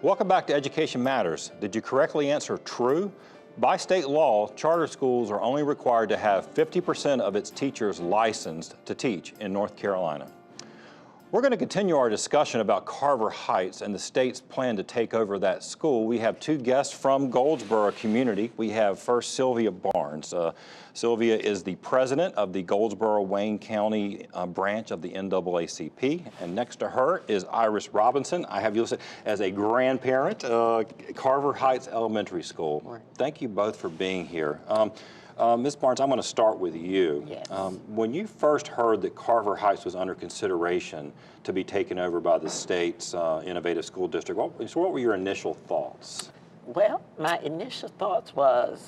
Welcome back to Education Matters. Did you correctly answer true? By state law, charter schools are only required to have 50% of its teachers licensed to teach in North Carolina. We're going to continue our discussion about Carver Heights and the state's plan to take over that school. We have two guests from Goldsboro community. We have first Sylvia Barnes. Sylvia is the president of the Goldsboro-Wayne County branch of the NAACP. And next to her is Iris Robinson. I have you listed as a grandparent, Carver Heights Elementary School. Right. Thank you both for being here. Ms. Barnes, I'm going to start with you. Yes. When you first heard that Carver Heights was under consideration to be taken over by the state's innovative school district, what were your initial thoughts? Well, my initial thoughts was,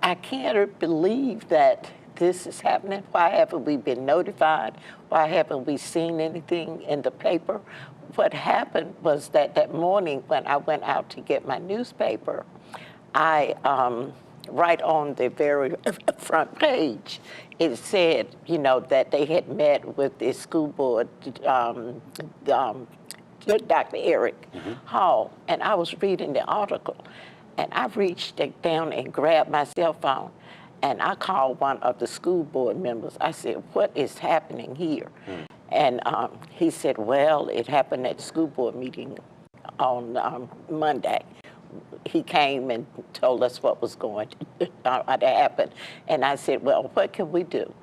I can't believe that this is happening. Why haven't we been notified? Why haven't we seen anything in the paper? What happened was that morning when I went out to get my newspaper, right on the very front page, it said, that they had met with the school board, Dr. Eric Hall, and I was reading the article, and I reached down and grabbed my cell phone, and I called one of the school board members. I said, what is happening here? And he said, well, it happened at the school board meeting on Monday. He came and told us what was going to happen. And I said, well, what can we do?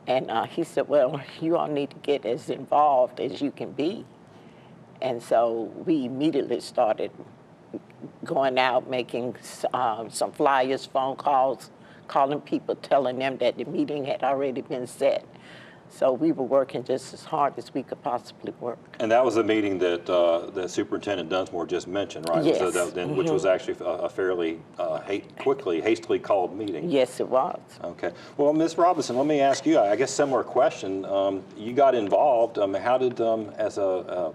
And he said, well, you all need to get as involved as you can be. And so we immediately started going out, making some flyers, phone calls, calling people, telling them that the meeting had already been set. So we were working just as hard as we could possibly work. And that was the meeting that that Superintendent Dunsmore just mentioned, right? Yes. So which was actually a fairly hastily called meeting. Yes, it was. Okay. Well, Ms. Robinson, let me ask you, I guess similar question. You got involved. How did, as a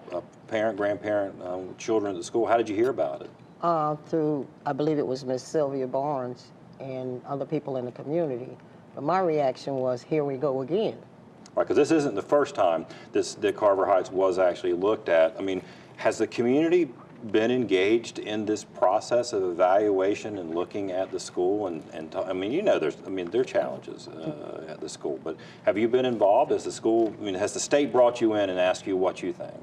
parent, grandparent, children at the school, how did you hear about it? Through, I believe it was Miss Sylvia Barnes and other people in the community. But my reaction was, here we go again. Right, because this isn't the first time that Carver Heights was actually looked at. I mean, has the community been engaged in this process of evaluation and looking at the school? I mean, there are challenges at the school, but have you been involved as the school? I mean, has the state brought you in and asked you what you think?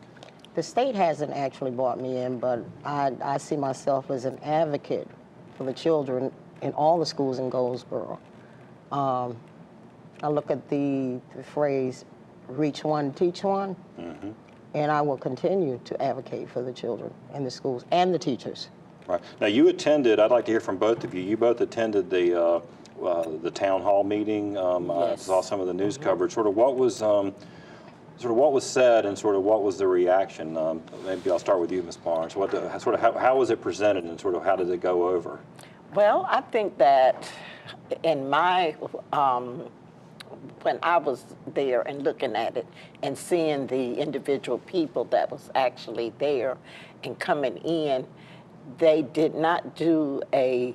The state hasn't actually brought me in, but I see myself as an advocate for the children in all the schools in Goldsboro. I look at the phrase, reach one, teach one, and I will continue to advocate for the children in the schools and the teachers. Right. Now you attended, I'd like to hear from both of you. You both attended the town hall meeting. I saw some of the news coverage. Sort of what was said and sort of what was the reaction? Maybe I'll start with you, Ms. Barnes. How was it presented and sort of how did it go over? Well, I think that in my when I was there and looking at it and seeing the individual people that was actually there and coming in, they did not do a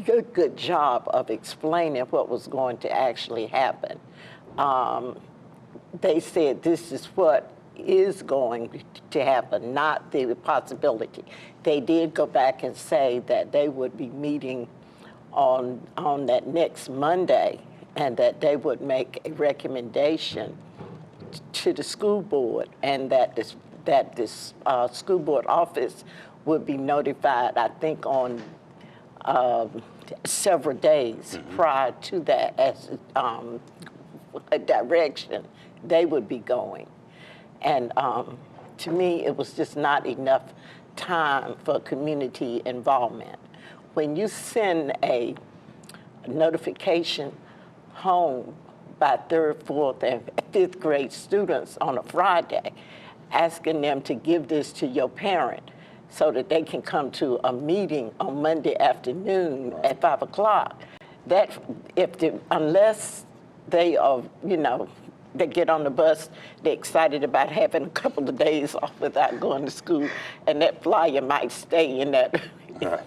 good job of explaining what was going to actually happen. They said this is what is going to happen, not the possibility. They did go back and say that they would be meeting on that next Monday and that they would make a recommendation to the school board and that this school board office would be notified, I think, on several days prior to that as a direction they would be going. And to me, it was just not enough time for community involvement. When you send a notification home by 3rd, 4th, and 5th grade students on a Friday, asking them to give this to your parent so that they can come to a meeting on Monday afternoon at 5 o'clock. Unless they are, they get on the bus, they're excited about having a couple of days off without going to school, and that flyer might stay in that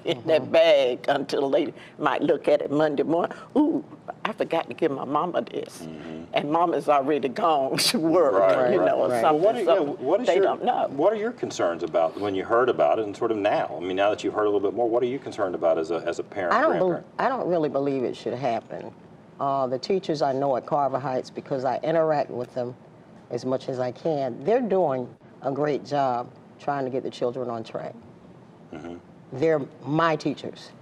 in that bag until they might look at it Monday morning. Ooh, I forgot to give my mama this. And mama's already gone to work, Right, you know, or right. something. What is they your, don't know. What are your concerns about when you heard about it and sort of now? I mean, now that you've heard a little bit more, what are you concerned about as a parent, grandparent? I don't really believe it should happen. The teachers I know at Carver Heights, because I interact with them as much as I can, they're doing a great job trying to get the children on track. They're my teachers,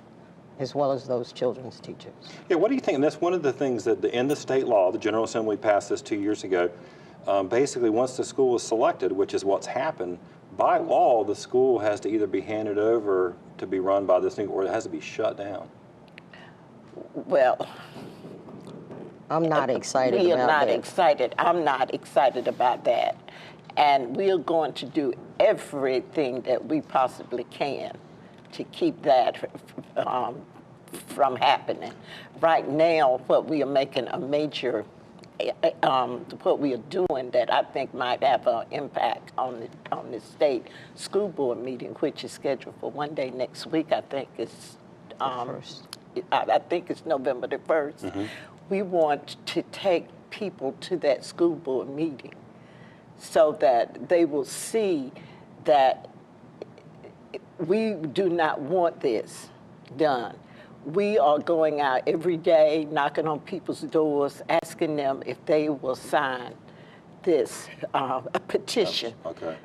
as well as those children's teachers. Yeah, what do you think? And that's one of the things that in the state law, the General Assembly passed this 2 years ago, basically once the school is selected, which is what's happened, by law, the school has to either be handed over to be run by this thing or it has to be shut down. Well, I'm not excited we are about not that. excited. I'm not excited about that. And we're going to do everything that we possibly can to keep that from happening. Right now, what we are making a major, what we are doing that I think might have an impact on the state school board meeting, which is scheduled for one day next week. I think it's I think it's November the 1st. We want to take people to that school board meeting so that they will see that we do not want this done. We are going out every day, knocking on people's doors, asking them if they will sign this a petition. Okay.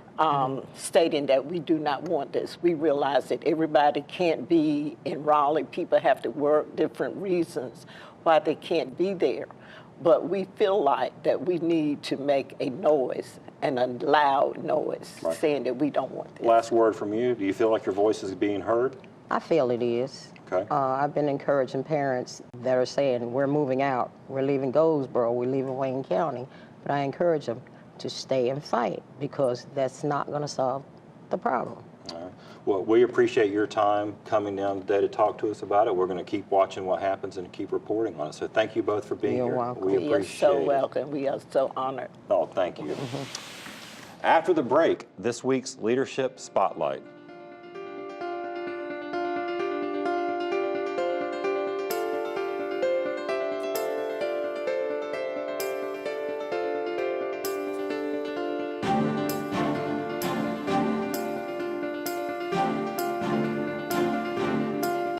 Stating that we do not want this. We realize that everybody can't be in Raleigh. People have to work, different reasons why they can't be there. But we feel like that we need to make a noise, and a loud noise, saying that we don't want this. Last word from you. Do you feel like your voice is being heard? I feel it is. Okay. I've been encouraging parents that are saying, we're moving out, we're leaving Goldsboro, we're leaving Wayne County, but I encourage them to stay and fight, because that's not going to solve the problem. All right. Well, we appreciate your time coming down today to talk to us about it. We're going to keep watching what happens and keep reporting on it. So thank you both for being You're here. welcome. We We are appreciate so it. welcome. We are so honored. Oh, thank you. After the break, this week's Leadership Spotlight.